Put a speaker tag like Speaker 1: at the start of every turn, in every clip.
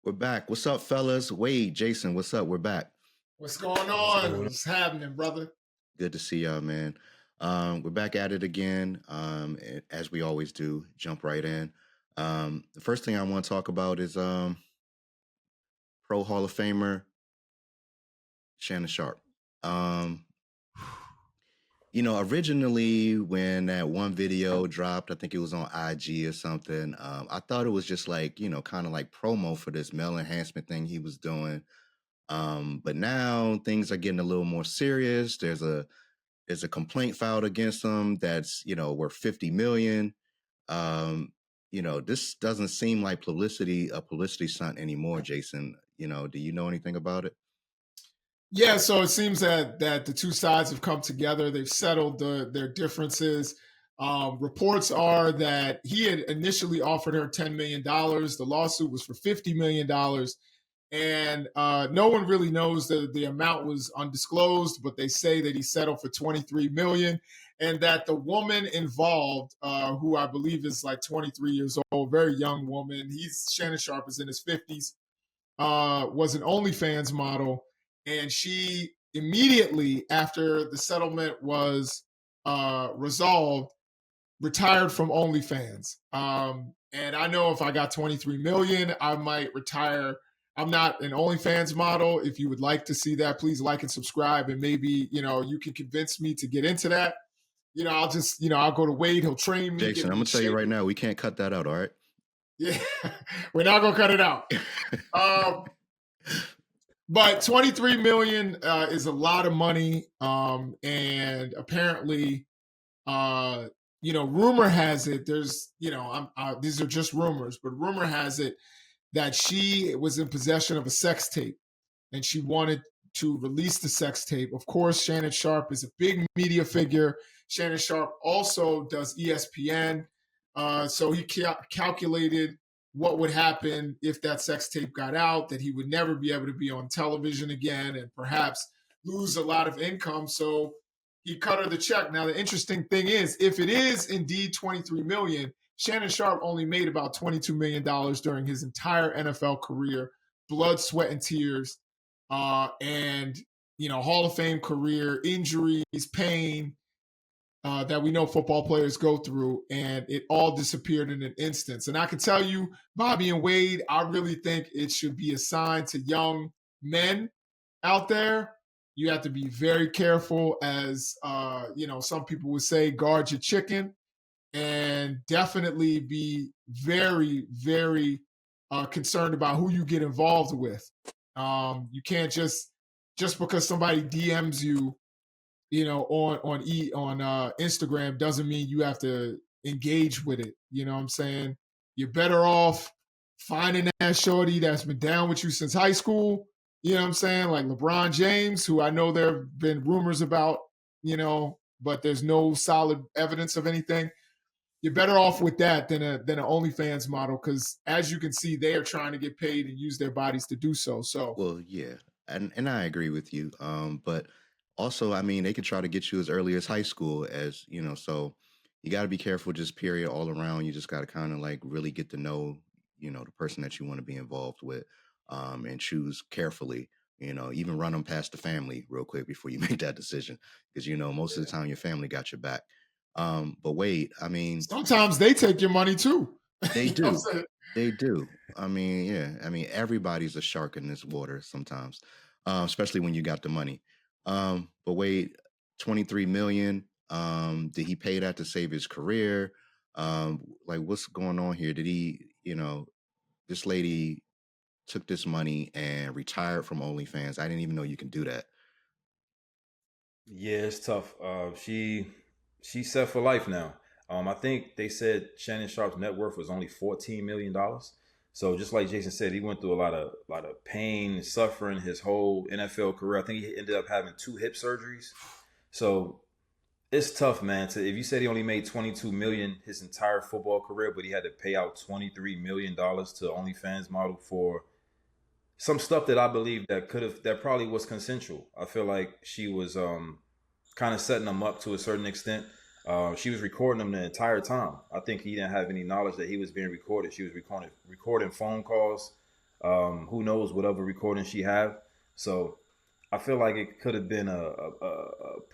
Speaker 1: We're back. What's up, fellas? Wade, Jason, what's up? We're back.
Speaker 2: What's going on? What's happening, brother?
Speaker 1: Good to see y'all, man. We're back at it again. As we always do, jump right in. The first thing I want to talk about is Pro Hall of Famer Shannon Sharpe. Originally when that one video dropped, I think it was on IG or something. I thought it was just like, kind of like promo for this male enhancement thing he was doing. But now things are getting a little more serious. There's a complaint filed against him that's, worth $50 million. This doesn't seem like a publicity stunt anymore, Jason. Do you know anything about it?
Speaker 2: Yeah, so it seems that the two sides have come together. They've settled their differences. Reports are that he had initially offered her $10 million. The lawsuit was for $50 million. And no one really knows the amount was undisclosed, but they say that he settled for $23 million, and that the woman involved, who I believe is like 23 years old, very young woman, Shannon Sharpe is in his 50s, was an OnlyFans model. And she immediately after the settlement was resolved, retired from OnlyFans. And I know if I got $23 million, I might retire. I'm not an OnlyFans model. If you would like to see that, please like and subscribe. And maybe, you can convince me to get into that. I'll just, I'll go to Wade. He'll train me.
Speaker 1: Jason, I'm going to tell you right now, we can't cut that out, all right?
Speaker 2: Yeah, we're not going to cut it out. But $23 million is a lot of money. And apparently, rumor has it, there's, these are just rumors, but rumor has it that she was in possession of a sex tape and she wanted to release the sex tape. Of course, Shannon Sharpe is a big media figure. Shannon Sharpe also does ESPN. So he calculated what would happen if that sex tape got out, that he would never be able to be on television again and perhaps lose a lot of income. So he cut her the check. Now, the interesting thing is, if it is indeed $23 million, Shannon Sharpe only made about $22 million during his entire NFL career, blood, sweat, and tears, and, Hall of Fame career, injuries, pain that we know football players go through, and it all disappeared in an instance. And I can tell you, Bobby and Wade, I really think it should be a sign to young men out there. You have to be very careful, as, some people would say, guard your chicken. And definitely be very, very concerned about who you get involved with. You can't just because somebody DMs you, on Instagram doesn't mean you have to engage with it. You know what I'm saying? You're better off finding that shorty that's been down with you since high school. You know what I'm saying? Like LeBron James, who I know there have been rumors about, but there's no solid evidence of anything. You're better off with that than an OnlyFans model, because as you can see, they are trying to get paid and use their bodies to do so. So,
Speaker 1: well, yeah, and I agree with you. But also, I mean, they can try to get you as early as high school, as so you got to be careful, just period, all around. You just got to kind of like really get to know, the person that you want to be involved with, and choose carefully. Even run them past the family real quick before you make that decision, because most of the time your family got your back. But wait, I mean,
Speaker 2: sometimes they take your money too.
Speaker 1: They do. They do. I mean, yeah. I mean, everybody's a shark in this water sometimes, especially when you got the money. But wait, 23 million. Did he pay that to save his career? Like, what's going on here? Did he, this lady took this money and retired from OnlyFans. I didn't even know you can do that.
Speaker 3: Yeah, it's tough. She's set for life now. I think they said Shannon Sharpe's net worth was only $14 million. So just like Jason said, he went through a lot of pain and suffering his whole NFL career. I think he ended up having 2 hip surgeries. So it's tough, man. If you said he only made $22 million his entire football career, but he had to pay out $23 million to OnlyFans model for some stuff that I believe that probably was consensual. I feel like she was kind of setting him up to a certain extent. She was recording him the entire time. I think he didn't have any knowledge that he was being recorded. She was recording phone calls. Who knows what other recording she have? So I feel like it could have been a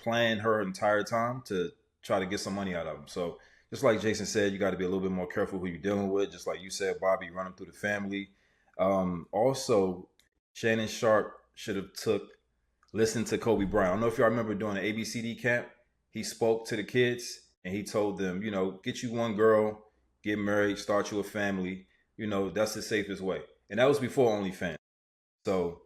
Speaker 3: plan her entire time to try to get some money out of him. So just like Jason said, you got to be a little bit more careful who you're dealing with. Just like you said, Bobby, run them through the family. Also, Shannon Sharpe should have listened to Kobe Bryant. I don't know if y'all remember doing an ABCD camp. He spoke to the kids and he told them, get you one girl, get married, start you a family. That's the safest way. And that was before OnlyFans. So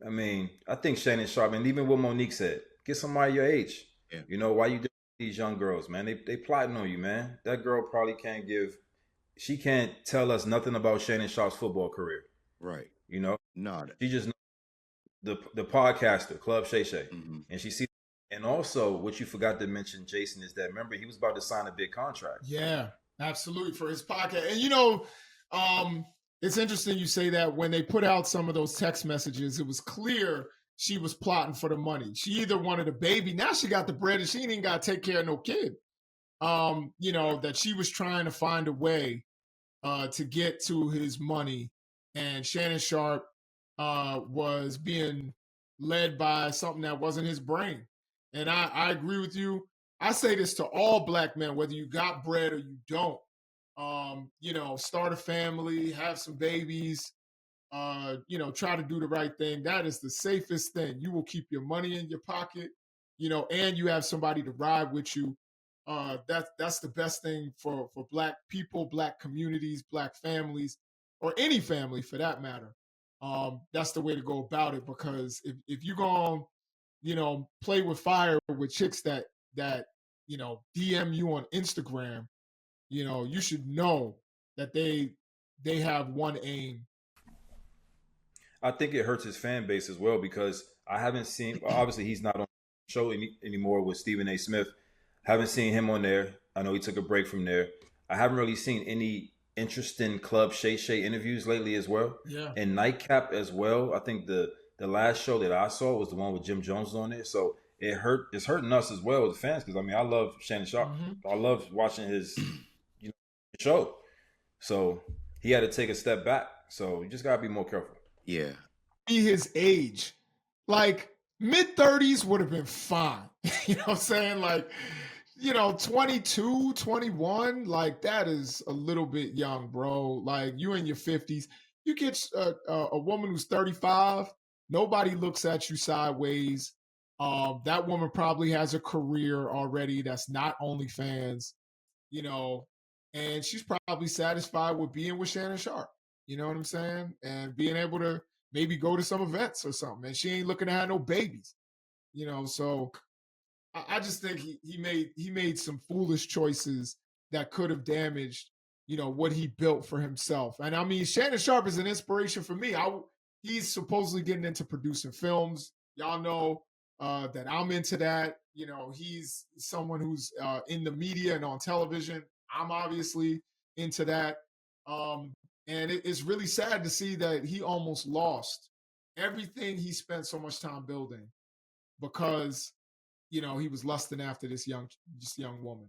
Speaker 3: I mean, I think Shannon Sharpe, and even what Monique said, get somebody your age.
Speaker 1: Yeah.
Speaker 3: Why you doing these young girls, man? They plotting on you, man. That girl probably she can't tell us nothing about Shannon Sharpe's football career.
Speaker 1: Right.
Speaker 3: No. She just knows the podcaster, Club Shay Shay.
Speaker 1: Mm-hmm.
Speaker 3: And she sees, and also what you forgot to mention, Jason, is that remember he was about to sign a big contract.
Speaker 2: Yeah, absolutely, for his podcast. And it's interesting you say that. When they put out some of those text messages, it was clear she was plotting for the money. She either wanted a baby, now she got the bread and she ain't even got to take care of no kid. That she was trying to find a way to get to his money. And Shannon Sharpe was being led by something that wasn't his brain. And I agree with you. I say this to all black men, whether you got bread or you don't. Start a family, have some babies, try to do the right thing. That is the safest thing. You will keep your money in your pocket, and you have somebody to ride with you. That's the best thing for black people, black communities, black families, or any family for that matter. That's the way to go about it, because if you're going, play with fire with chicks that DM you on Instagram, you should know that they have one aim.
Speaker 3: I think it hurts his fan base as well because I haven't seen. Obviously, he's not on the show anymore with Stephen A. Smith. Haven't seen him on there. I know he took a break from there. I haven't really seen any interesting Club Shay Shay interviews lately as well.
Speaker 2: Yeah.
Speaker 3: And Nightcap as well. I think the last show that I saw was the one with Jim Jones on there. So it's hurting us as well as the fans because I love Shannon Sharpe. Mm-hmm. I love watching his show. So he had to take a step back. So you just gotta be more careful.
Speaker 1: Yeah.
Speaker 2: Be his age. Like mid-30s would have been fine. You know what I'm saying? Like, 22, 21, like that is a little bit young, bro. Like you in your 50s. You get a woman who's 35, nobody looks at you sideways. That woman probably has a career already that's not OnlyFans, and she's probably satisfied with being with Shannon Sharpe. You know what I'm saying? And being able to maybe go to some events or something. And she ain't looking to have no babies. So I just think he made some foolish choices that could have damaged, what he built for himself. And I mean, Shannon Sharpe is an inspiration for me. He's supposedly getting into producing films. Y'all know that I'm into that. He's someone who's in the media and on television. I'm obviously into that. And it's really sad to see that he almost lost everything he spent so much time building because, he was lusting after this young woman.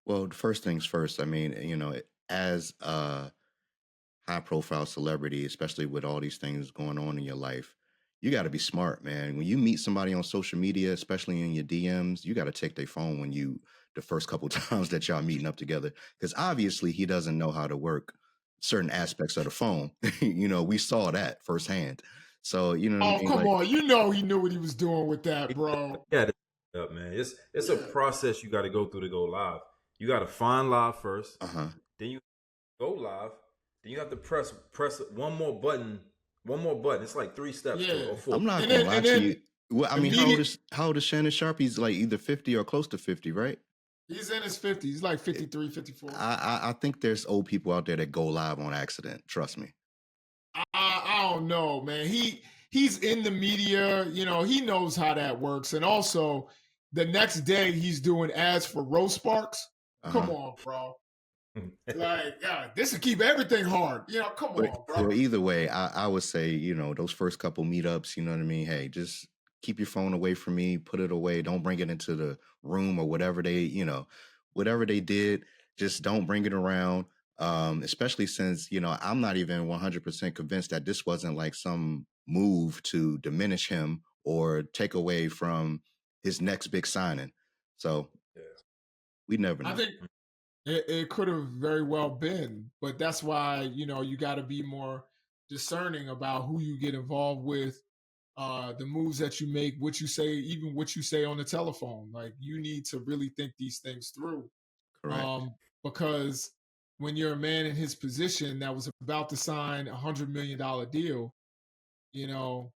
Speaker 1: Well, first things first. I mean, as a high-profile celebrity, especially with all these things going on in your life, you got to be smart, man. When you meet somebody on social media, especially in your DMs, you got to take their phone the first couple times that y'all meeting up together, because obviously he doesn't know how to work certain aspects of the phone. We saw that firsthand. So,
Speaker 2: come on. He knew what he was doing with that, bro.
Speaker 3: Yeah, up, man. It's a process you got to go through to go live. You got to find live first. Then you go live. Then you have to press one more button. It's like 3 steps or 4.
Speaker 1: I'm not gonna lie to you. Well, I mean, how old is Shannon Sharpe? He's like either 50 or close to 50, right?
Speaker 2: He's in his 50s. He's like 53, 54.
Speaker 1: I think there's old people out there that go live on accident. Trust me.
Speaker 2: I don't know, man. He's in the media. He knows how that works. And also, the next day he's doing ads for Rose Sparks. Come on, bro. Like, yeah, this will keep everything hard. Come on, bro.
Speaker 1: Well, either way, I would say, those first couple meetups, you know what I mean? Hey, just keep your phone away from me, put it away. Don't bring it into the room or whatever they did. Just don't bring it around. Especially since, I'm not even 100% convinced that this wasn't like some move to diminish him or take away from his next big signing. So
Speaker 3: Yeah.
Speaker 1: we never
Speaker 2: I
Speaker 1: know.
Speaker 2: think it could have very well been, but that's why you got to be more discerning about who you get involved with, the moves that you make, what you say, even what you say on the telephone. Like you need to really think these things through,
Speaker 1: Correct.
Speaker 2: because when you're a man in his position that was about to sign $100 million deal, you know,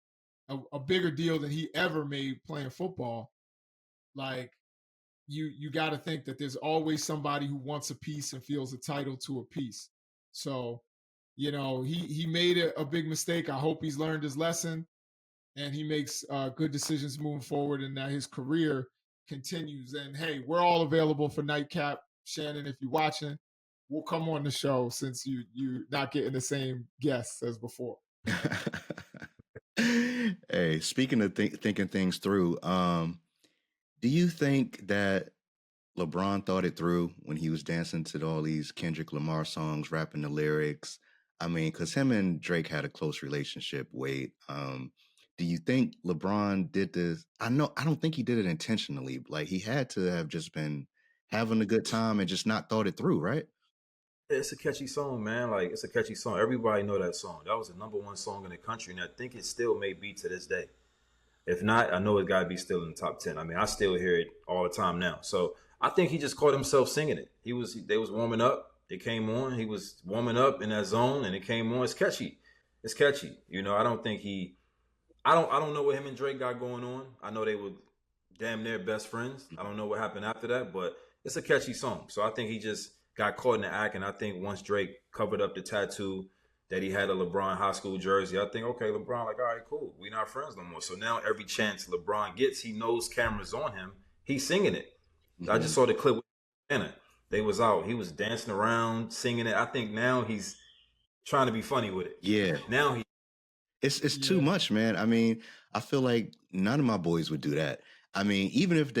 Speaker 2: a bigger deal than he ever made playing football, like you got to think that there's always somebody who wants a piece and feels entitled to a piece. So, he made a big mistake. I hope he's learned his lesson and he makes good decisions moving forward, and that his career continues. And hey, we're all available for Nightcap, Shannon. If you're watching, we'll come on the show since you're not getting the same guests as before.
Speaker 1: Hey, speaking of thinking things through, do you think that LeBron thought it through when he was dancing to all these Kendrick Lamar songs, rapping the lyrics? I mean, because him and Drake had a close relationship. Wade, do you think LeBron did this? I don't think he did it intentionally. Like he had to have just been having a good time and just not thought it through, right?
Speaker 3: It's a catchy song, man. Like it's a catchy song. Everybody know that song. That was the #1 song in the country, and I think it still may be to this day. If not, I know it got to be still in the top 10. I mean, I still hear it all the time now. So I think he just caught himself singing it. They was warming up. It came on. He was warming up in that zone, and it came on. It's catchy. It's catchy. I don't think I don't know what him and Drake got going on. I know they were damn near best friends. I don't know what happened after that, but it's a catchy song. So I think he just got caught in the act, and I think once Drake covered up the tattoo that he had a LeBron high school jersey, I think, okay, LeBron, like, all right, cool. We're not friends no more. So now every chance LeBron gets, he knows cameras on him. He's singing it. I just saw the clip with Anna. They was out. He was dancing around, singing it. I think now he's trying to be funny with it.
Speaker 1: Yeah.
Speaker 3: Now
Speaker 1: It's too much, man. I mean, I feel like none of my boys would do that. I mean, even if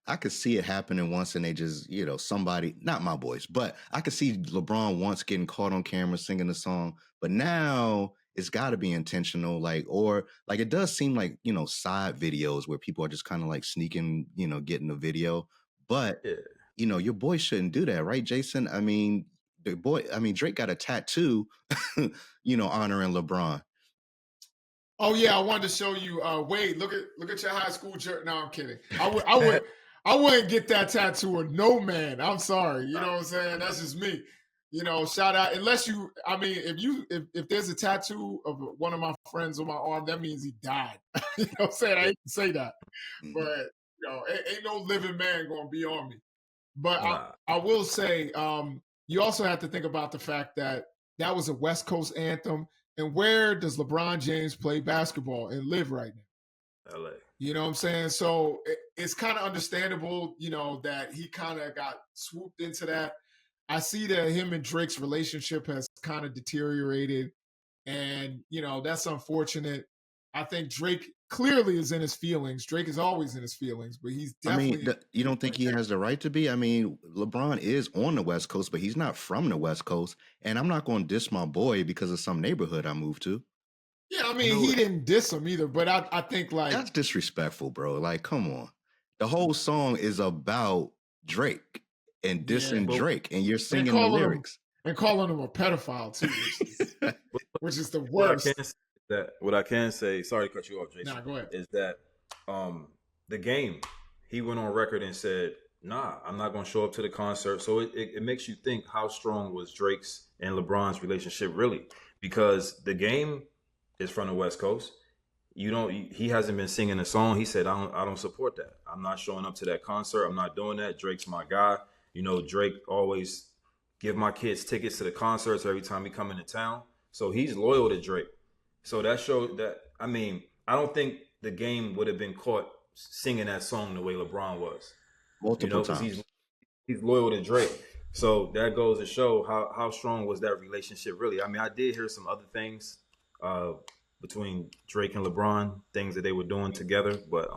Speaker 1: I could see it happening once and they just, somebody, not my boys, but I could see LeBron once getting caught on camera singing the song. But now it's got to be intentional, or it does seem like, side videos where people are just kind of like sneaking, getting the video. But,
Speaker 3: yeah.
Speaker 1: Your boy shouldn't do that, right, Jason? I mean, Drake got a tattoo, honoring LeBron.
Speaker 2: Oh yeah, I wanted to show you. Wade, look at your high school jersey. No, I'm kidding. I wouldn't get that tattoo of no man. I'm sorry. You know what I'm saying? That's just me. Shout out. Unless you, I mean, if there's a tattoo of one of my friends on my arm, that means he died. You know what I'm saying? I hate to say that, but ain't no living man gonna be on me. But I will say, you also have to think about the fact that was a West Coast anthem. And where does LeBron James play basketball and live right now?
Speaker 3: LA.
Speaker 2: You know what I'm saying? So it's kind of understandable, that he kind of got swooped into that. I see that him and Drake's relationship has kind of deteriorated. And, that's unfortunate. I think Drake clearly is in his feelings. Drake is always in his feelings, but he's definitely.
Speaker 1: I mean, you don't think he has the right to be? I mean, LeBron is on the West Coast, but he's not from the West Coast. And I'm not going to diss my boy because of some neighborhood I moved to.
Speaker 2: Yeah, I mean, he didn't diss him either, but I think
Speaker 1: that's disrespectful, bro. Like, come on. The whole song is about Drake and dissing Drake, and you're singing the lyrics.
Speaker 2: And calling him a pedophile, too, which is the worst.
Speaker 3: What I can say, sorry to cut you off, Jason.
Speaker 2: Nah, go ahead.
Speaker 3: Is that the game, he went on record and said, nah, I'm not going to show up to the concert. So it makes you think, how strong was Drake's and LeBron's relationship really? Because the game is from the West Coast. He hasn't been singing a song. He said, I don't support that. I'm not showing up to that concert. I'm not doing that. Drake's my guy. Drake always give my kids tickets to the concerts every time he come into town. So he's loyal to Drake. So that showed that, I mean, I don't think the game would have been caught singing that song the way LeBron was.
Speaker 1: Multiple times.
Speaker 3: He's loyal to Drake. So that goes to show how strong was that relationship really. I mean, I did hear some other things between Drake and LeBron, things that they were doing together, but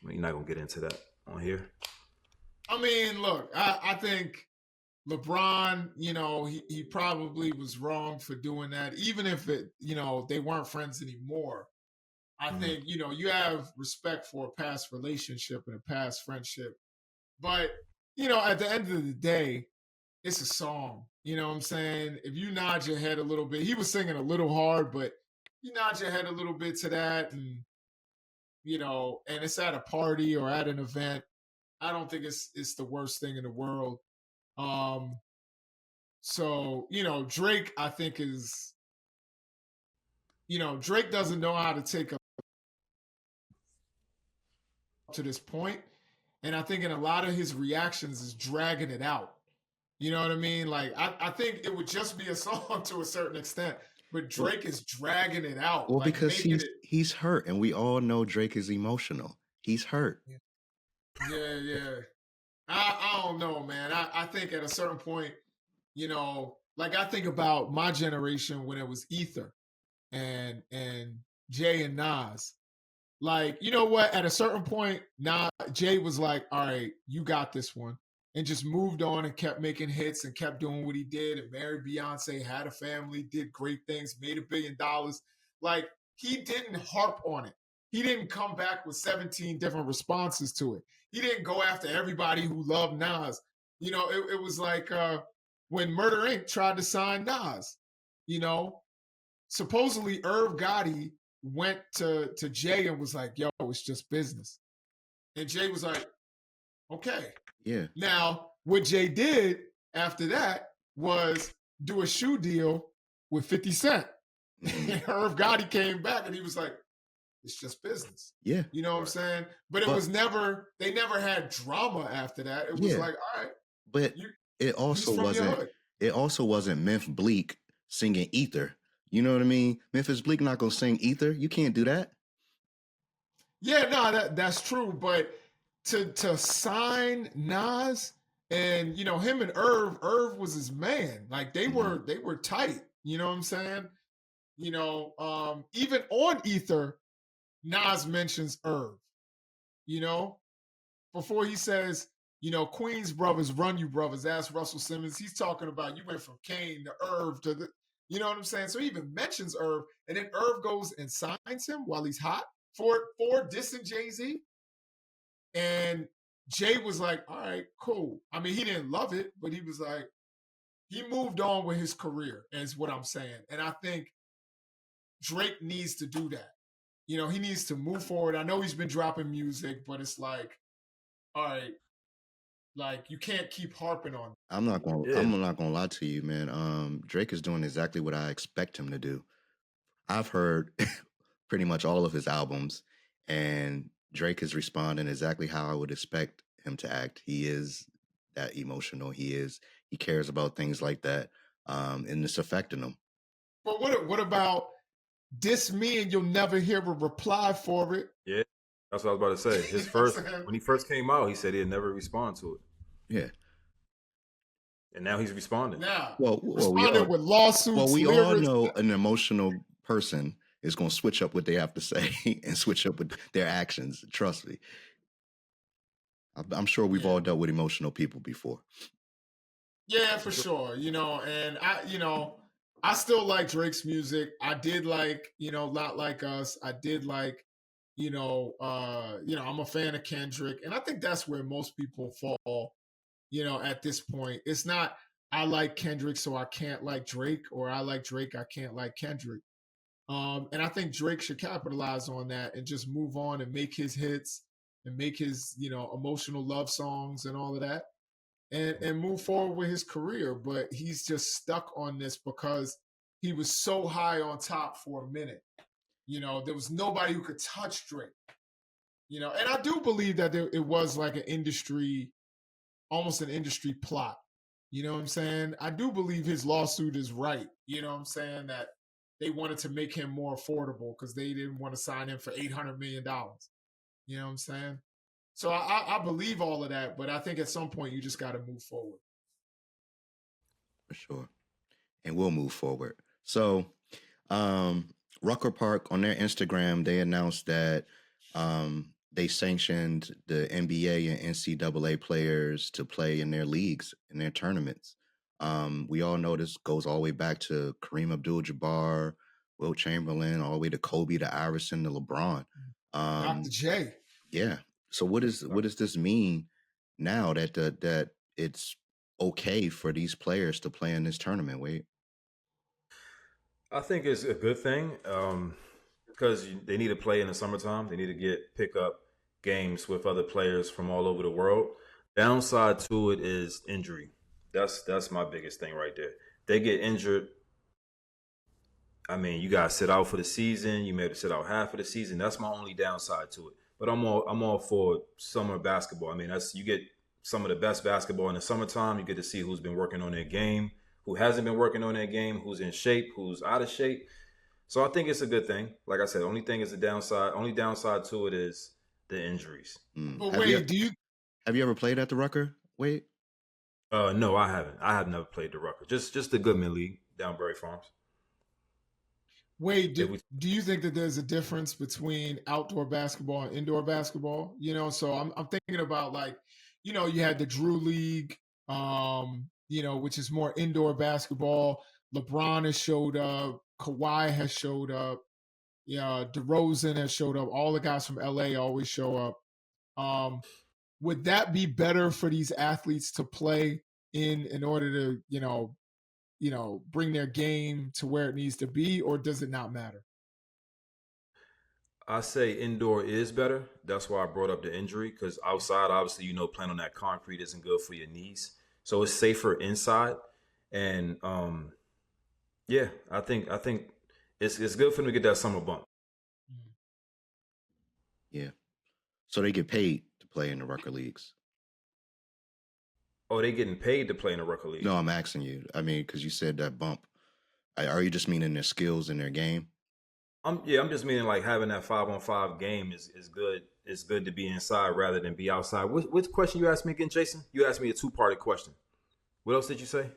Speaker 3: we're not going to get into that on here.
Speaker 2: I mean, look, I think LeBron, he probably was wrong for doing that, even if they weren't friends anymore. I think, you have respect for a past relationship and a past friendship. But, at the end of the day, it's a song. You know what I'm saying? If you nod your head a little bit, he was singing a little hard, but you nod your head a little bit to that, and and it's at a party or at an event. I don't think it's the worst thing in the world. Um, so Drake, I think is Drake doesn't know how to take up to this point, and I think in a lot of his reactions is dragging it out. You know what I mean? Like I think it would just be a song to a certain extent, but
Speaker 1: Well,
Speaker 2: Drake is dragging it out,
Speaker 1: well,
Speaker 2: like
Speaker 1: because
Speaker 2: making it.
Speaker 1: he's hurt, and we all know Drake is emotional. He's hurt.
Speaker 2: Yeah. I don't know, man. I think at a certain point, like I think about my generation when it was Ether and Jay and Nas. Like, you know what? At a certain point, Jay was like, all right, you got this one. And just moved on and kept making hits and kept doing what he did and married Beyonce, had a family, did great things, made $1 billion. Like, he didn't harp on it. He didn't come back with 17 different responses to it. He didn't go after everybody who loved Nas. It was like when Murder Inc. tried to sign Nas, supposedly Irv Gotti went to Jay and was like, yo, it's just business. And Jay was like, okay.
Speaker 1: Yeah.
Speaker 2: Now, what Jay did after that was do a shoe deal with 50 Cent. And Irv Gotti came back and he was like, it's just business.
Speaker 1: Yeah.
Speaker 2: You know what I'm saying? But they never had drama after that. It was like, all right.
Speaker 1: But it also wasn't Memphis Bleak singing Ether. You know what I mean? Memphis Bleak not gonna sing Ether. You can't do that.
Speaker 2: Yeah, no, that's true. But to sign Nas and him and Irv was his man. Like they were tight. You know what I'm saying? Even on Ether, Nas mentions Irv. Before he says, Queens brothers, run you brothers. Ask Russell Simmons. He's talking about you went from Kane to Irv to the. You know what I'm saying? So he even mentions Irv, and then Irv goes and signs him while he's hot for dissing Jay-Z. And Jay was like, all right, cool. I mean, he didn't love it, but he was like, he moved on with his career, is what I'm saying. And I think Drake needs to do that. He needs to move forward. I know he's been dropping music, but it's like, all right, like you can't keep harping on it.
Speaker 1: I'm not gonna lie to you, man. Drake is doing exactly what I expect him to do. I've heard pretty much all of his albums, and Drake is responding exactly how I would expect him to act. He is that emotional. He cares about things like that, and it's affecting him.
Speaker 2: But what about diss me and you'll never hear a reply for it?
Speaker 3: Yeah, that's what I was about to say. His when he first came out, he said he'd never respond to it.
Speaker 1: Yeah.
Speaker 3: And now he's responding.
Speaker 2: Now,
Speaker 1: responding
Speaker 2: with lawsuits.
Speaker 1: Well, we all know an emotional person is going to switch up what they have to say and switch up with their actions. Trust me. I'm sure we've all dealt with emotional people before.
Speaker 2: Yeah, for sure. And I still like Drake's music. I did like, Not Like Us. I did like, I'm a fan of Kendrick. And I think that's where most people fall, at this point. It's not, I like Kendrick, so I can't like Drake, or I like Drake, I can't like Kendrick. And I think Drake should capitalize on that and just move on and make his hits and make his, emotional love songs and all of that. And move forward with his career. But he's just stuck on this because he was so high on top for a minute. There was nobody who could touch Drake. And I do believe that it was like almost an industry plot. You know what I'm saying? I do believe his lawsuit is right. You know what I'm saying? That they wanted to make him more affordable because they didn't want to sign him for $800 million. You know what I'm saying? So I believe all of that, but I think at some point you just got to move forward.
Speaker 1: For sure. And we'll move forward. So Rucker Park, on their Instagram, they announced that they sanctioned the NBA and NCAA players to play in their leagues, in their tournaments. We all know this goes all the way back to Kareem Abdul-Jabbar, Wilt Chamberlain, all the way to Kobe, to Iverson, to LeBron.
Speaker 2: Dr.
Speaker 1: Um,
Speaker 2: J.
Speaker 1: yeah. So what does this mean now that that it's okay for these players to play in this tournament? Wait.
Speaker 3: I think it's a good thing because they need to play in the summertime. They need to pick up games with other players from all over the world. Downside to it is injury. That's my biggest thing right there. They get injured. I mean, you guys sit out for the season. You maybe sit out half of the season. That's my only downside to it. But I'm all for summer basketball. I mean, that's you get some of the best basketball in the summertime. You get to see who's been working on their game, who hasn't been working on their game, who's in shape, who's out of shape. So I think it's a good thing. Like I said, only thing is the downside. Only downside to it is the injuries.
Speaker 2: But
Speaker 1: Have you
Speaker 2: wait, do you
Speaker 1: have you ever played at the Rucker? Wait.
Speaker 3: No, I haven't. I have never played the Rucker. Just the Goodman League down Berry Farms.
Speaker 2: Wait,
Speaker 3: If we,
Speaker 2: do you think that there's a difference between outdoor basketball and indoor basketball? So I'm thinking about like, you had the Drew League, which is more indoor basketball. LeBron has showed up, Kawhi has showed up, yeah, DeRozan has showed up. All the guys from LA always show up. Um, would that be better for these athletes to play in order to, bring their game to where it needs to be, or does it not matter?
Speaker 3: I say indoor is better. That's why I brought up the injury because outside, obviously, playing on that concrete isn't good for your knees. So it's safer inside. And yeah, I think it's good for them to get that summer bump.
Speaker 1: Yeah. So they get paid to play in the Rucker leagues.
Speaker 3: Oh, they getting paid to play in the Rucker League.
Speaker 1: No, I'm asking you. I mean, because you said that bump. Are you just meaning their skills in their game?
Speaker 3: I'm just meaning like having that 5-on-5 game is good. It's good to be inside rather than be outside. Which question you asked me again, Jason? You asked me a two-parted question. What else did you say?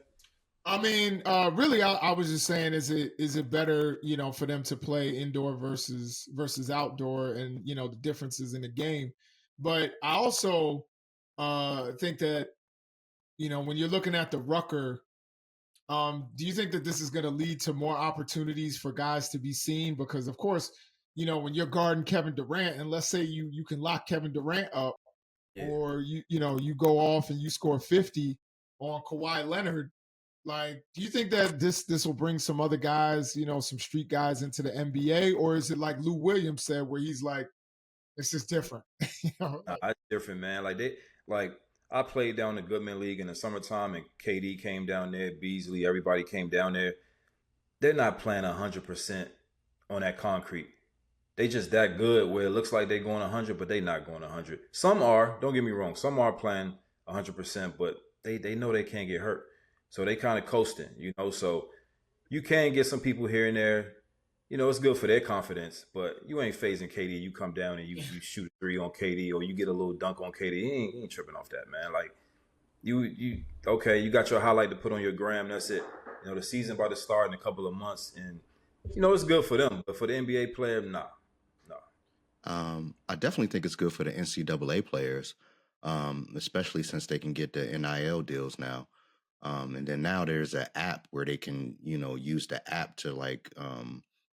Speaker 2: I mean, really, I was just saying, is it better, for them to play indoor versus outdoor, and the differences in the game. But I also think that when you're looking at the Rucker, do you think that this is going to lead to more opportunities for guys to be seen? Because of course, when you're guarding Kevin Durant, and let's say you can lock Kevin Durant up,
Speaker 3: Yeah.
Speaker 2: or you go off and you score 50 on Kawhi Leonard. Like, do you think that this will bring some other guys, some street guys into the NBA, or is it like Lou Williams said, where he's like, it's just different?
Speaker 3: Nah, it's different, man. Like I played down the Goodman League in the summertime, and KD came down there, Beasley, everybody came down there. They're not playing 100% on that concrete. They just that good where it looks like they're going 100, but they not going 100. Some are, don't get me wrong, some are playing 100%, but they know they can't get hurt. So they kind of coasting. So you can get some people here and there. It's good for their confidence, but you ain't phasing KD. You come down and you shoot a three on KD, or you get a little dunk on KD. You ain't tripping off that, man. Like you okay, you got your highlight to put on your gram. That's it. The season about to start in a couple of months, and it's good for them. But for the NBA player, nah.
Speaker 1: I definitely think it's good for the NCAA players, especially since they can get the NIL deals now. And then now there's an app where they can, use the app to like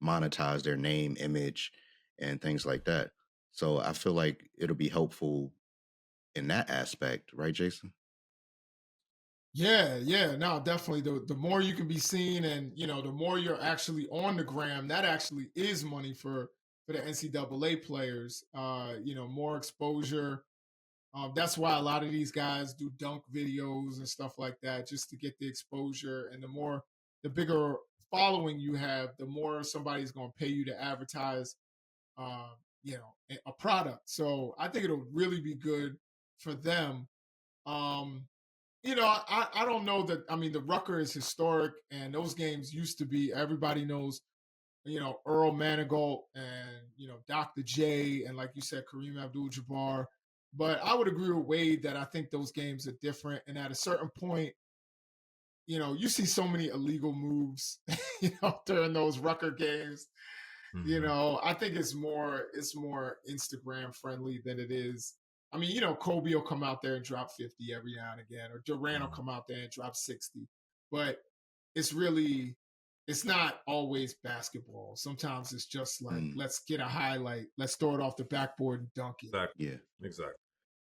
Speaker 1: monetize their name, image, and things like that. So I feel like it'll be helpful in that aspect, right, Jason?
Speaker 2: Yeah, no, definitely. The more you can be seen, and the more you're actually on the gram, that actually is money for the NCAA players. More exposure. That's why a lot of these guys do dunk videos and stuff like that, just to get the exposure. And the bigger following you have, the more somebody's going to pay you to advertise, uh, a product. So I think it'll really be good for them. Um, I don't know that. I mean, the Rucker is historic, and those games used to be. Everybody knows, Earl Manigault and Dr. J, and like you said, Kareem Abdul-Jabbar. But I would agree with Wade that I think those games are different, and at a certain point, you see so many illegal moves, during those Rucker games. You know, I think it's more Instagram friendly than it is. I mean, you know, Kobe will come out there and drop 50 every now and again, or Durant will come out there and drop 60. But it's not always basketball. Sometimes it's just like, let's get a highlight, let's throw it off the backboard and dunk it.
Speaker 3: Exactly.
Speaker 1: Yeah.
Speaker 3: Exactly.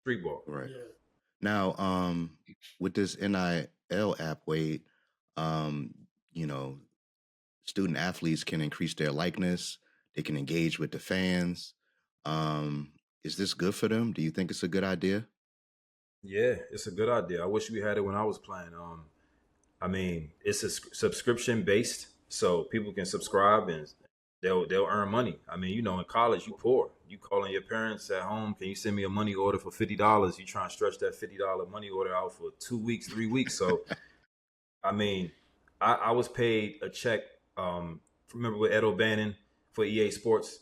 Speaker 3: Street ball.
Speaker 1: Right.
Speaker 2: Yeah.
Speaker 1: Now, with this NIL app, Wade, you know, student athletes can increase their likeness. They can engage with the fans. Is this good for them? Do you think it's a good idea?
Speaker 3: Yeah, it's a good idea. I wish we had it when I was playing. I mean, it's a subscription based, so people can subscribe and they'll earn money. I mean, you know, in college, you poor. You calling your parents at home, can you send me a money order for $50? You try and stretch that $50 money order out for 2 weeks, 3 weeks. So, I mean, I was paid a check. Remember with Ed O'Bannon for EA Sports?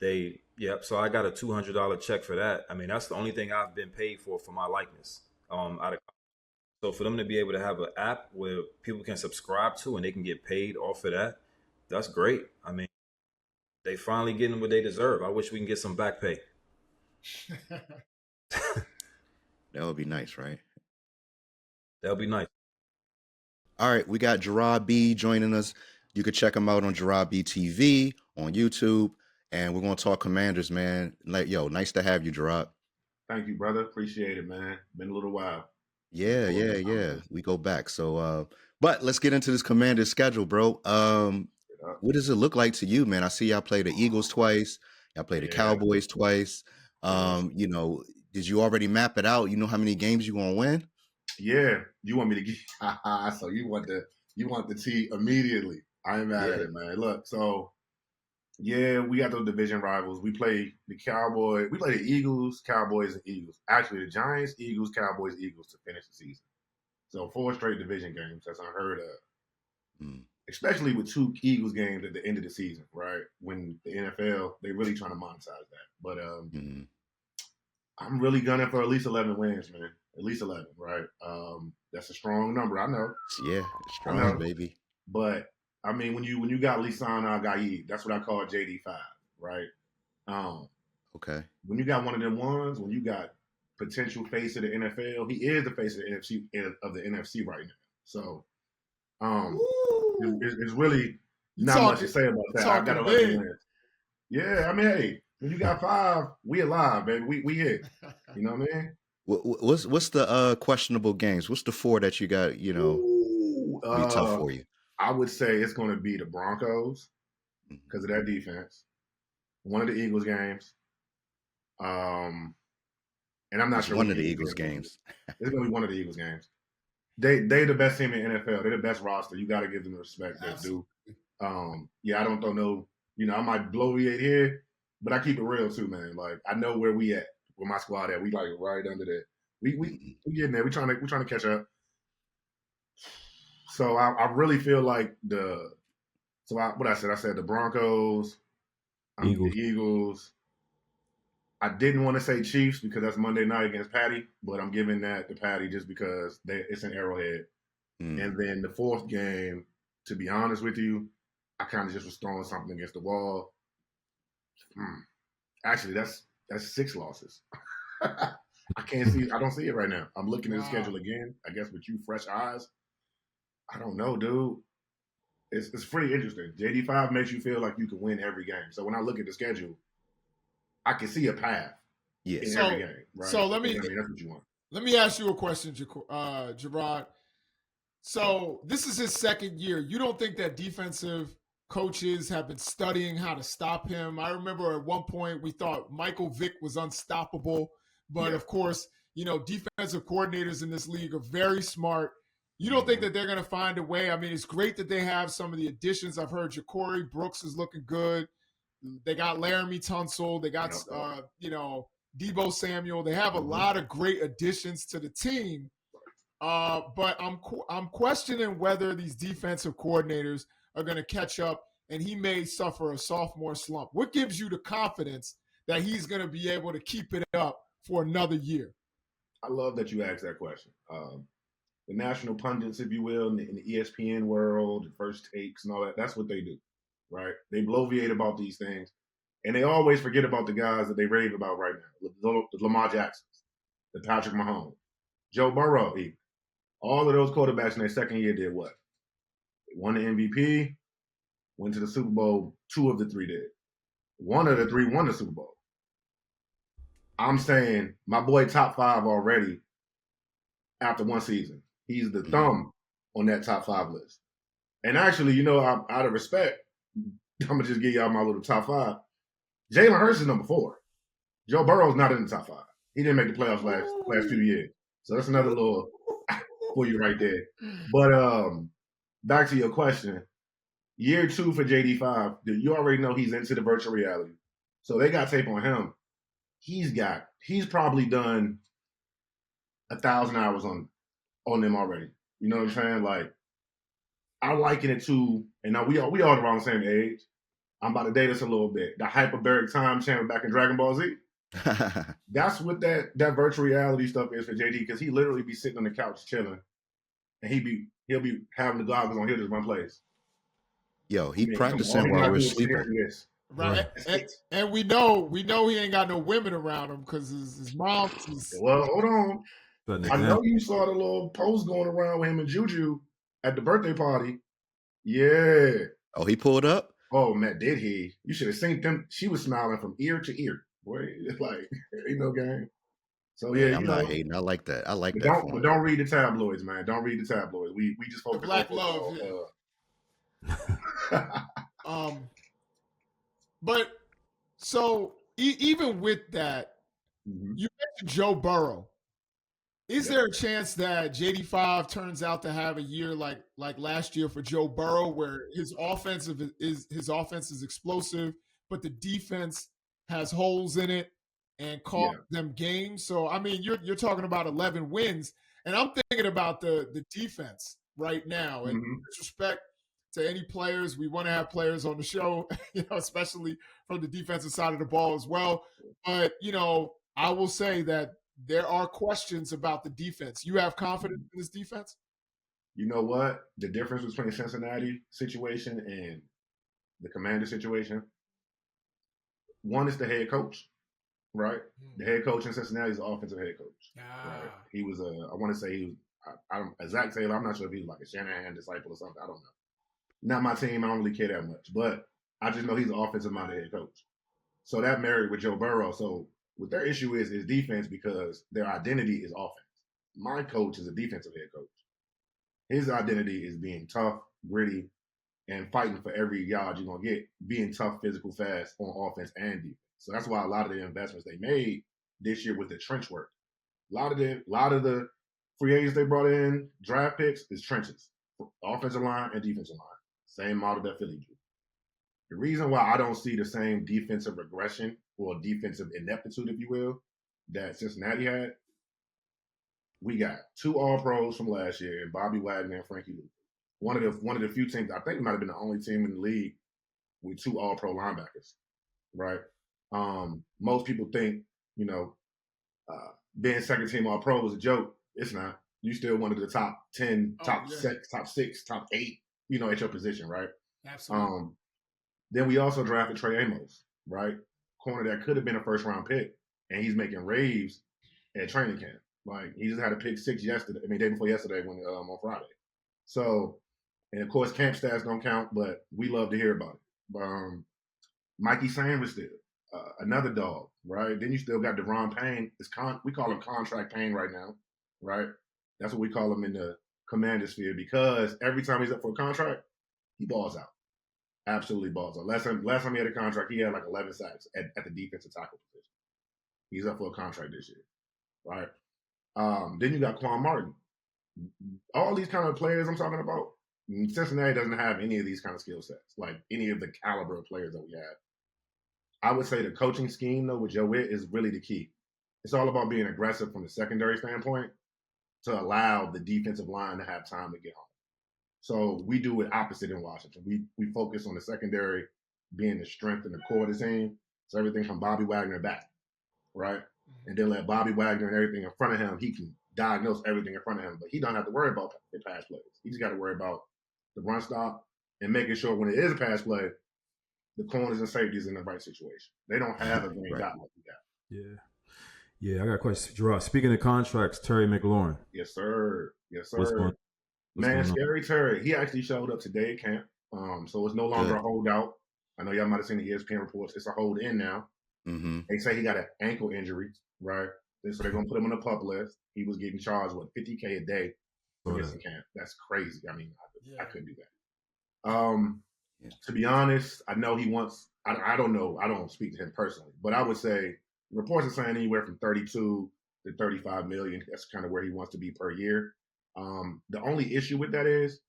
Speaker 3: So I got a $200 check for that. I mean, that's the only thing I've been paid for my likeness. So for them to be able to have an app where people can subscribe to and they can get paid off of that, that's great. I mean, they finally getting what they deserve. I wish we can get some back pay.
Speaker 1: That would be nice, right?
Speaker 3: That would be nice.
Speaker 1: All right, we got Gerard B joining us. You can check him out on Gerard B TV on YouTube, and we're gonna talk Commanders, man. Like, yo, nice to have you, Gerard.
Speaker 4: Thank you, brother. Appreciate it, man. Been a little while.
Speaker 1: Yeah. We go back. So, but let's get into this Commanders schedule, bro. What does it look like to you, man? I see y'all play the Eagles twice. Y'all play the Cowboys twice. You know, did you already map it out? You know how many games you gonna win?
Speaker 4: Yeah. You want me to get so you want the T immediately. I ain't mad at it, man. Look, so yeah, we got those division rivals. We play the Cowboys. We play the Eagles, Cowboys, and Eagles. Actually, the Giants, Eagles, Cowboys, Eagles to finish the season. So 4 straight division games. That's unheard of. Especially with 2 Eagles games at the end of the season, right? When the NFL, they really trying to monetize that. But I'm really gunning for at least 11 wins, man. At least 11, right? That's a strong number, I know.
Speaker 1: Yeah, strong, baby.
Speaker 4: But I mean, when you got Lisan Al-Gaid, that's what I call JD5, right?
Speaker 1: Okay.
Speaker 4: When you got one of them ones, when you got potential face of the NFL, he is the face of the NFC right now. So, it's really not much to say about that. I got 11 wins. Yeah, I mean, hey, when you got 5, we alive, baby. We hit. You know what I mean?
Speaker 1: What's the questionable games? What's the 4 that you got? You know, be tough for you.
Speaker 4: I would say it's going to be the Broncos because of their defense. One of the Eagles games. And I'm not sure
Speaker 1: one of the Eagles games.
Speaker 4: It's going to be one of the Eagles games. They the best team in the NFL. They're the best roster. You got to give them the respect they do. Yeah, I don't throw no. You know, I might bloviate here, but I keep it real too, man. Like I know where we at, where my squad at. We like right under there. We getting there. We trying to catch up. So I really feel like I said the Broncos, the Eagles. I didn't want to say Chiefs because that's Monday night against Patty, but I'm giving that to Patty just because it's an Arrowhead. And then the 4th game, to be honest with you, I kind of just was throwing something against the wall. Actually, that's 6 losses. I don't see it right now. I'm looking at the schedule again, I guess with you fresh eyes. I don't know, dude. It's pretty interesting. JD5 makes you feel like you can win every game. So when I look at the schedule, I can see a path in every game. Right?
Speaker 2: So that's what
Speaker 4: you want.
Speaker 2: Let me ask you a question, Gerard. So this is his 2nd year. You don't think that defensive coaches have been studying how to stop him? I remember at one point we thought Michael Vick was unstoppable, but of course, you know, defensive coordinators in this league are very smart. You don't think that they're going to find a way? I mean, it's great that they have some of the additions. I've heard Ja'Cory Brooks is looking good. They got Laramie Tunsil. They got, Debo Samuel. They have a lot of great additions to the team. But I'm questioning whether these defensive coordinators are going to catch up, and he may suffer a sophomore slump. What gives you the confidence that he's going to be able to keep it up for another year?
Speaker 4: I love that you asked that question. The national pundits, if you will, in the ESPN world, the first takes and all that, that's what they do, right? They bloviate about these things, and they always forget about the guys that they rave about right now: the Lamar Jacksons, the Patrick Mahomes, Joe Burrow. Even. All of those quarterbacks in their second year did what? They won the MVP, went to the Super Bowl. 2 of the 3 did. 1 of the 3 won the Super Bowl. I'm saying my boy top 5 already after 1 season. He's the thumb on that top 5 list. And actually, out of respect, I'm gonna just give y'all my little top 5. Jalen Hurts is number 4. Joe Burrow's not in the top 5. He didn't make the playoffs last 2 years. So that's another little for you right there. But back to your question. Year 2 for JD5, you already know he's into the virtual reality. So they got tape on him. He's probably done 1,000 hours on them already. You know what I'm saying? Like, I liken it to, and now we all around the same age. I'm about to date us a little bit. The hyperbaric time chamber back in Dragon Ball Z. That's what that virtual reality stuff is for JD, because he literally be sitting on the couch chilling, and he'll be having the goggles on. He'll just run plays.
Speaker 1: Yo, he practicing while we're sleeping.
Speaker 2: Right. And we know he ain't got no women around him because his mom is.
Speaker 4: Well, hold on. I know you saw the little post going around with him and Juju at the birthday party. Yeah.
Speaker 1: Oh, he pulled up?
Speaker 4: Oh, man, did he? You should have seen them. She was smiling from ear to ear. Boy, it's like, ain't no game. So, yeah,
Speaker 1: I'm not hating. I like that. I like
Speaker 4: that.
Speaker 1: But
Speaker 4: But don't read the tabloids, man. Don't read the tabloids. We just focus
Speaker 2: Black love. But so even with that, you mentioned Joe Burrow. Is there a chance that JD5 turns out to have a year like last year for Joe Burrow, where his offense is explosive, but the defense has holes in it and cost them games? So I mean, you're talking about 11 wins, and I'm thinking about the defense right now. And with respect to any players, we want to have players on the show, especially from the defensive side of the ball as well. But I will say that there are questions about the defense. You have confidence in this defense?
Speaker 4: You know what? The difference between Cincinnati situation and the Commander situation, one is the head coach, right? The head coach in Cincinnati is the offensive head coach. Right? He was I want to say he was, I don't, Zach Taylor, I'm not sure if he's like a Shanahan disciple or something. I don't know. Not my team. I don't really care that much. But I just know he's an offensive-minded head coach. So that married with Joe Burrow. So what their issue is defense, because their identity is offense. My coach is a defensive head coach. His identity is being tough, gritty, and fighting for every yard you're going to get, being tough, physical, fast on offense and defense. So that's why a lot of the investments they made this year with the trench work. A lot of the free agents they brought in, draft picks, is trenches. Offensive line and defensive line. Same model that Philly do. The reason why I don't see the same defensive regression or defensive ineptitude, if you will, that Cincinnati had, we got 2 All-Pros from last year, and Bobby Wagner and Frankie Luke. One of the few teams, I think it might have been the only team in the league with 2 All-Pro linebackers, right? Most people think, being second team All-Pro was a joke. It's not. You still one of the top 10, top 6, top 8, at your position, right?
Speaker 2: Absolutely.
Speaker 4: Then we also drafted Trey Amos, right? Corner that could have been a first-round pick, and he's making raves at training camp. Like, he just had a pick 6 day before yesterday on Friday. So, and of course, camp stats don't count, but we love to hear about it. Mikey Sanders still, another dog, right? Then you still got Deron Payne. We call him Contract Payne right now, right? That's what we call him in the Commander sphere, because every time he's up for a contract, he balls out. Absolutely balls out. Last time he had a contract, he had like 11 sacks at the defensive tackle position. He's up for a contract this year, right? Then you got Quan Martin. All these kind of players I'm talking about, Cincinnati doesn't have any of these kind of skill sets, like any of the caliber of players that we have. I would say the coaching scheme, though, with Joe Witt is really the key. It's all about being aggressive from the secondary standpoint to allow the defensive line to have time to get home. So we do it opposite in Washington. We focus on the secondary being the strength and the core of the team. So everything from Bobby Wagner back, right? And then let Bobby Wagner and everything in front of him, he can diagnose everything in front of him, but he don't have to worry about the pass plays. He just got to worry about the run stop and making sure when it is a pass play, the corners and safeties in the right situation. They don't have a green
Speaker 1: Right.
Speaker 4: dot like we got.
Speaker 3: Yeah. Yeah, I got a question. Gerard, speaking of contracts, Terry McLaurin.
Speaker 4: Yes, sir. Yes,
Speaker 3: What's
Speaker 4: sir.
Speaker 3: going
Speaker 4: Man,
Speaker 3: on?
Speaker 4: Scary Terry, he actually showed up today at camp. So it's no longer
Speaker 1: Good.
Speaker 4: a holdout. I know y'all might have seen the ESPN reports. It's a hold in now.
Speaker 1: Mm-hmm.
Speaker 4: They say he got an ankle injury, right? So they're gonna put him on the pup list. He was getting charged with $50K a day for missing camp. That's crazy. I mean, I couldn't do that.
Speaker 1: Yeah.
Speaker 4: To be honest, I know he wants. I don't know. I don't speak to him personally, but I would say reports are saying anywhere from 32 to 35 million. That's kind of where he wants to be per year. The only issue with that is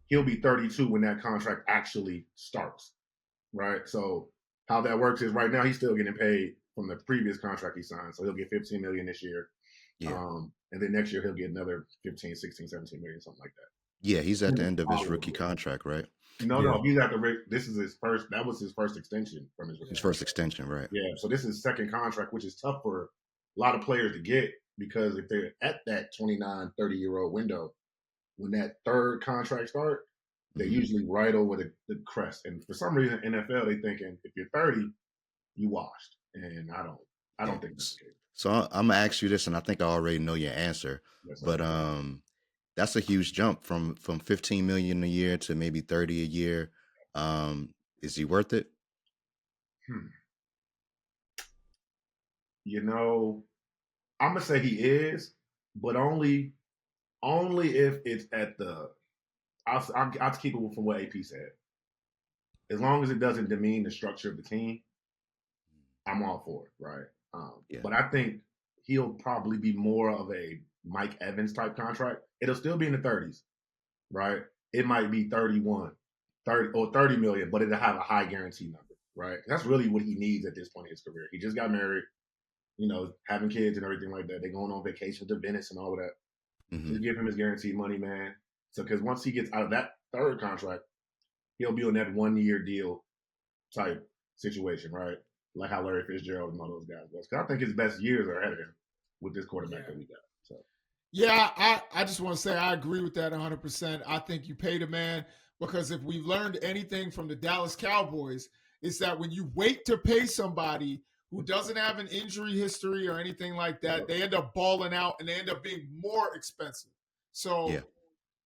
Speaker 4: he'll be 32 when that contract actually starts, right? So how that works is right now he's still getting paid from the previous contract he signed. So he'll get 15 million this year.
Speaker 1: Yeah.
Speaker 4: And then next year he'll get another 15, 16, 17 million, something like that.
Speaker 1: Yeah, he's at the end of his rookie contract, right?
Speaker 4: No, he's at the. This is his first. That was his first extension from his rookie.
Speaker 1: His first extension, right?
Speaker 4: Yeah, so this is his second contract, which is tough for a lot of players to get because if they're at that 29, 30-year-old window, when that third contract start, they're usually right over the crest. And for some reason, NFL, they thinking if you're 30, you washed. And I don't think that's the case.
Speaker 1: So I'm gonna ask you this, and I think I already know your answer.
Speaker 4: Yes, sir.
Speaker 1: But that's a huge jump from 15 million a year to maybe 30 a year. Is he worth it?
Speaker 4: You know, I'm gonna say he is, but only if it's at the. I'll keep it from what AP said. As long as it doesn't demean the structure of the team, I'm all for it, right? But I think he'll probably be more of a Mike Evans type contract. It'll still be in the 30s, right? It might be 31, 30 or 30 million, but it'll have a high guarantee number, right? That's really what he needs at this point in his career. He just got married, having kids and everything like that. They're going on vacation to Venice and all of that.
Speaker 1: Mm-hmm.
Speaker 4: Just give him his guaranteed money, man. So, because once he gets out of that third contract, he'll be on that 1 year deal type situation, right? Like how Larry Fitzgerald and all those guys was. Because I think his best years are ahead of him with this quarterback that we got. So,
Speaker 2: yeah, I just want to say I agree with that 100%. I think you paid a man because if we've learned anything from the Dallas Cowboys, it's that when you wait to pay somebody who doesn't have an injury history or anything like that, they end up balling out and they end up being more expensive. So,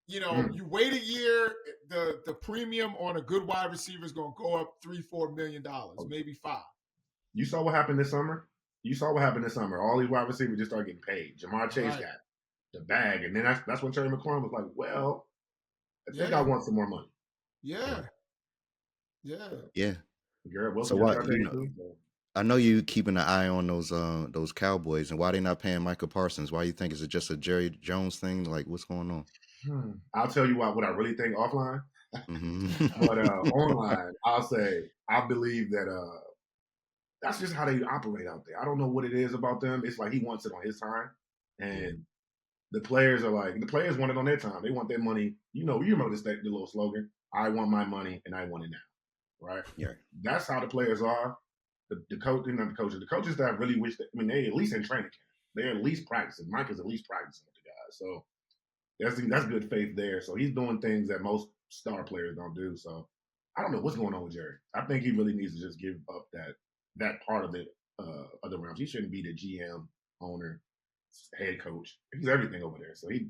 Speaker 2: you wait a year, the premium on a good wide receiver is going to go up $3-4 million, maybe $5.
Speaker 4: You saw what happened this summer? All these wide receivers just started getting paid. Jamar Chase got the bag. And then that's when Terry McLaurin was like, well, I think I want some more money.
Speaker 2: Yeah.
Speaker 4: Gerard
Speaker 1: So what, I know you keeping an eye on those Cowboys, and why they not paying Michael Parsons? Why you think is it just a Jerry Jones thing? Like, what's going on?
Speaker 4: I'll tell you what I really think offline.
Speaker 1: Mm-hmm.
Speaker 4: But online, I'll say I believe that that's just how they operate out there. I don't know what it is about them. It's like he wants it on his time, and the players want it on their time. They want their money. You remember the little slogan: "I want my money, and I want it now." Right?
Speaker 1: Yeah.
Speaker 4: That's how the players are. The coaching staff really wish that. I mean, they at least in training camp. They're at least practicing. Mike is at least practicing with the guys. So that's good faith there. So he's doing things that most star players don't do. So I don't know what's going on with Jerry. I think he really needs to just give up that part of it, of the realms. He shouldn't be the GM, owner, head coach. He's everything over there. So he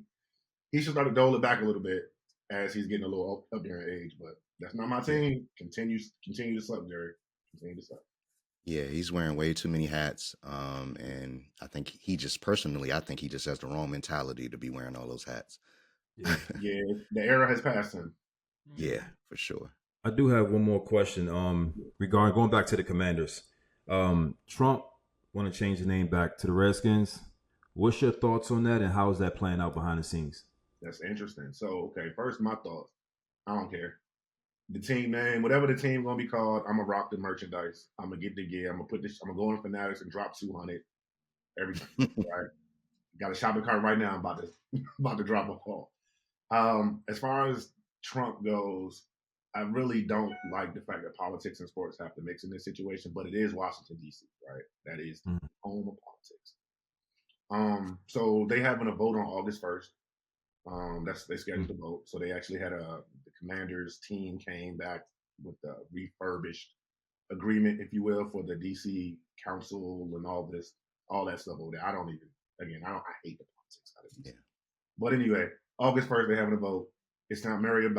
Speaker 4: should start to dole it back a little bit as he's getting a little up there in age. But that's not my team. Continue to suck, Jerry. Continue to suck.
Speaker 1: Yeah, he's wearing way too many hats. And I think he just has the wrong mentality to be wearing all those hats.
Speaker 4: Yeah, the era has passed him.
Speaker 1: Yeah, for sure.
Speaker 3: I do have one more question. Regarding going back to the Commanders. Trump want to change the name back to the Redskins. What's your thoughts on that, and how is that playing out behind the scenes?
Speaker 4: That's interesting. So, okay, first my thoughts. I don't care. The team name, whatever the team gonna be called, I'm gonna rock the merchandise. I'm gonna get the gear. I'm gonna go in Fanatics and drop 200 everything. Right? Got a shopping cart right now. I'm about to drop a call. As far as Trump goes, I really don't like the fact that politics and sports have to mix in this situation, but it is Washington, D.C., right? That is the home of politics. So they having a vote on August 1st. They scheduled the vote. So they actually had the Commanders team came back the refurbished agreement, if you will, for the DC council and all that stuff over there. I hate the politics out of DC. Yeah. But anyway, August 1st, they're having a vote. It's not Mayor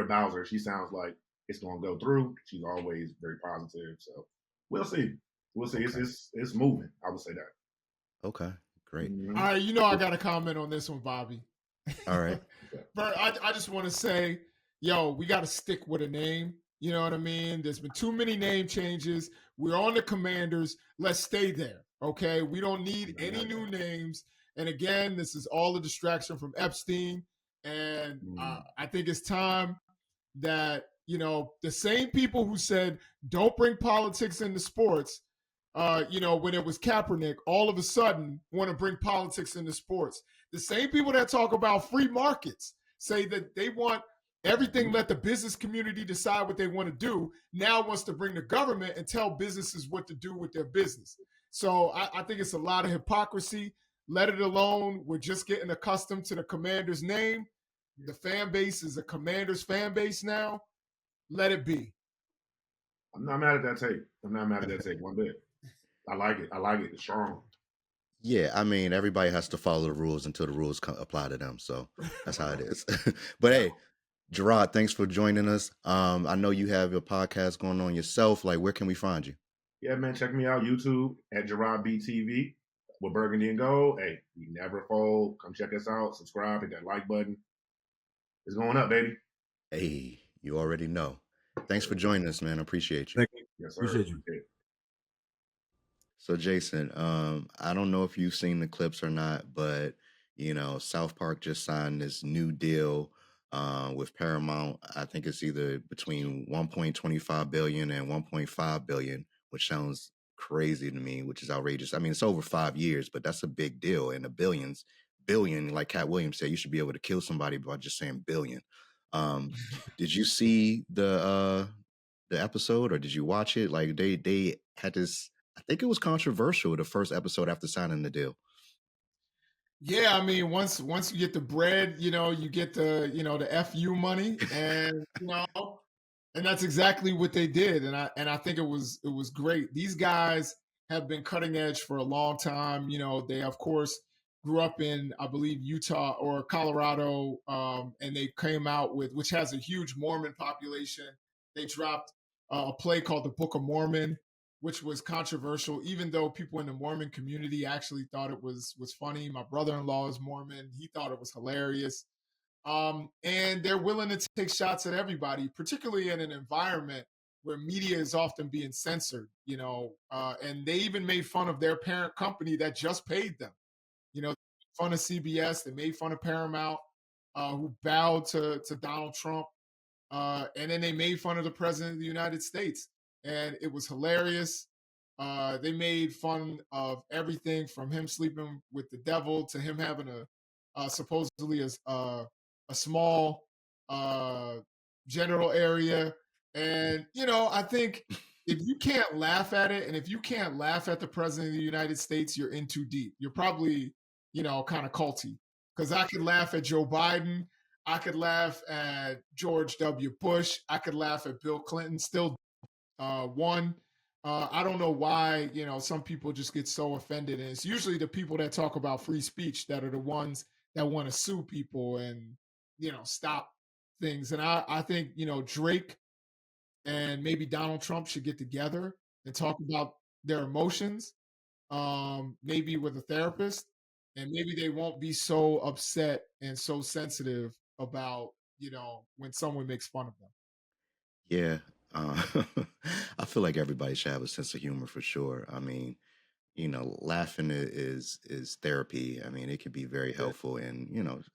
Speaker 4: Bowser. She sounds like it's going to go through. She's always very positive. So we'll see. We'll see. Okay. It's moving. I would say that.
Speaker 1: Okay, great.
Speaker 2: Mm-hmm. All right, I got a comment on this one, Bobby.
Speaker 1: All right.
Speaker 2: But I just want to say, we got to stick with a name. You know what I mean? There's been too many name changes. We're on the Commanders. Let's stay there, okay? We don't need any new names. And again, this is all a distraction from Epstein. And I think it's time that, the same people who said, don't bring politics into sports, when it was Kaepernick, all of a sudden want to bring politics into sports. The same people that talk about free markets say that they want everything, let the business community decide what they want to do, now wants to bring the government and tell businesses what to do with their business. So I think it's a lot of hypocrisy. Let it alone. We're just getting accustomed to the Commanders name. The fan base is a Commanders fan base now. Let it be.
Speaker 4: I'm not mad at that take. One bit. I like it. It's strong.
Speaker 1: Yeah, I mean, everybody has to follow the rules until the rules apply to them. So that's how it is. But hey, Gerard, thanks for joining us. I know you have your podcast going on yourself. Like, where can we find you?
Speaker 4: Yeah, man, check me out, YouTube at Gerard B TV with Burgundy and Gold. Hey, we never fold. Come check us out. Subscribe, hit that like button. It's going up, baby.
Speaker 1: Hey, you already know. Thanks for joining us, man. I appreciate you.
Speaker 3: Thank you.
Speaker 4: Yes, sir.
Speaker 3: Appreciate you.
Speaker 1: So, Jason, I don't know if you've seen the clips or not, but, South Park just signed this new deal with Paramount. I think it's either between 1.25 billion and 1.5 billion, which sounds crazy to me, which is outrageous. I mean, it's over 5 years, but that's a big deal. And the billion, like Cat Williams said, you should be able to kill somebody by just saying billion. Did you see the episode, or did you watch it? Like they had this, I think it was controversial, the first episode after signing the deal.
Speaker 2: Yeah, I mean, once you get the bread, you get the FU money, and and that's exactly what they did. And I think it was great. These guys have been cutting edge for a long time. They of course grew up in, I believe, Utah or Colorado, and they came out with, which has a huge Mormon population. They dropped a play called the Book of Mormon, which was controversial, even though people in the Mormon community actually thought it was funny. My brother-in-law is Mormon. He thought it was hilarious. And they're willing to take shots at everybody, particularly in an environment where media is often being censored, and they even made fun of their parent company that just paid them. Fun of CBS, they made fun of Paramount, who bowed to Donald Trump. And then they made fun of the president of the United States. And it was hilarious. They made fun of everything from him sleeping with the devil to him having supposedly a small genital area. And, I think if you can't laugh at it, and if you can't laugh at the president of the United States, you're in too deep. You're probably, kind of culty. Because I could laugh at Joe Biden. I could laugh at George W. Bush. I could laugh at Bill Clinton. Still won. I don't know why, some people just get so offended. And it's usually the people that talk about free speech that are the ones that want to sue people and, stop things. And I think, Drake and maybe Donald Trump should get together and talk about their emotions, maybe with a therapist. And maybe they won't be so upset and so sensitive about, when someone makes fun of them.
Speaker 1: Yeah. I feel like everybody should have a sense of humor for sure. I mean, laughing is therapy. I mean, it can be very helpful, and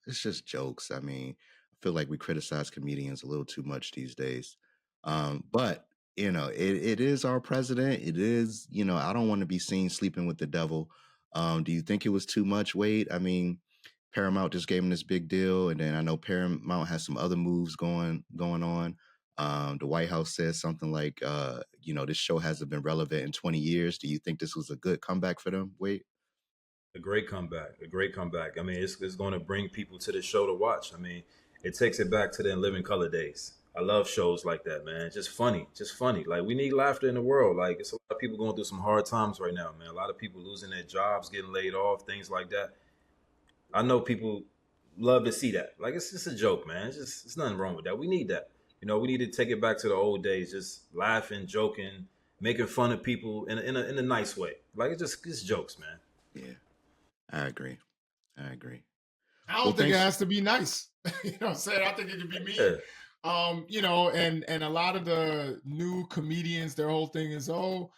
Speaker 1: it's just jokes. I mean, I feel like we criticize comedians a little too much these days. But it is our president. It is, I don't want to be seen sleeping with the devil. Do you think it was too much, Wade? I mean, Paramount just gave him this big deal, and then I know Paramount has some other moves going on. The White House says something like, this show hasn't been relevant in 20 years. Do you think this was a good comeback for them? Wade?
Speaker 3: A great comeback. I mean, it's going to bring people to the show to watch. I mean, it takes it back to the In Living Color days. I love shows like that, man. Just funny, just funny. Like we need laughter in the world. Like it's a lot of people going through some hard times right now, man. A lot of people losing their jobs, getting laid off, things like that. I know people love to see that. Like it's just a joke, man. It's nothing wrong with that. We need that. We need to take it back to the old days, just laughing, joking, making fun of people in a nice way. Like it's jokes, man.
Speaker 1: Yeah, I agree.
Speaker 2: I don't think it has to be nice. You know what I'm saying? I think it could be mean.
Speaker 3: Yeah.
Speaker 2: And a lot of the new comedians, their whole thing is, the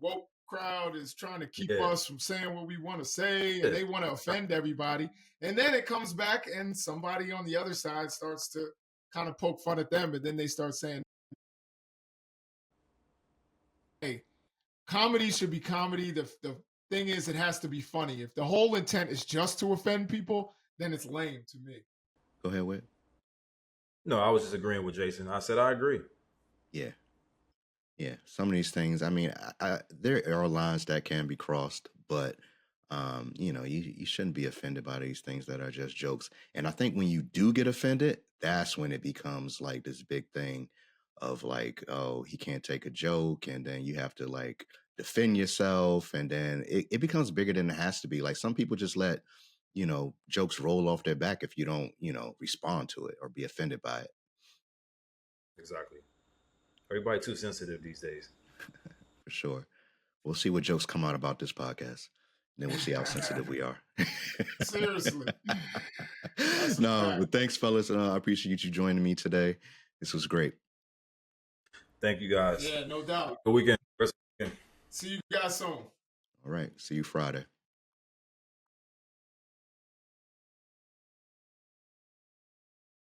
Speaker 2: woke crowd is trying to keep us from saying what we want to say, and they want to offend everybody. And then it comes back, and somebody on the other side starts to kind of poke fun at them, and then they start saying, "Hey, comedy should be comedy. The thing is, it has to be funny. If the whole intent is just to offend people, then it's lame to me."
Speaker 1: Go ahead, Whit.
Speaker 3: No, I was just agreeing with Jason. I said I agree.
Speaker 1: Yeah. Some of these things, I mean, there are lines that can be crossed, but you shouldn't be offended by these things that are just jokes. And I think when you do get offended, that's when it becomes like this big thing of like, oh, he can't take a joke, and then you have to like defend yourself, and then it becomes bigger than it has to be. Like some people just let jokes roll off their back if you don't respond to it or be offended by it.
Speaker 3: Exactly. Everybody too sensitive these days.
Speaker 1: For sure. We'll see what jokes come out about this podcast. Then we'll see how sensitive we are.
Speaker 2: Seriously.
Speaker 1: No, but thanks, fellas. I appreciate you joining me today. This was great.
Speaker 3: Thank you, guys.
Speaker 2: Yeah, no doubt.
Speaker 3: Good weekend.
Speaker 2: See you guys soon.
Speaker 1: All right. See you Friday.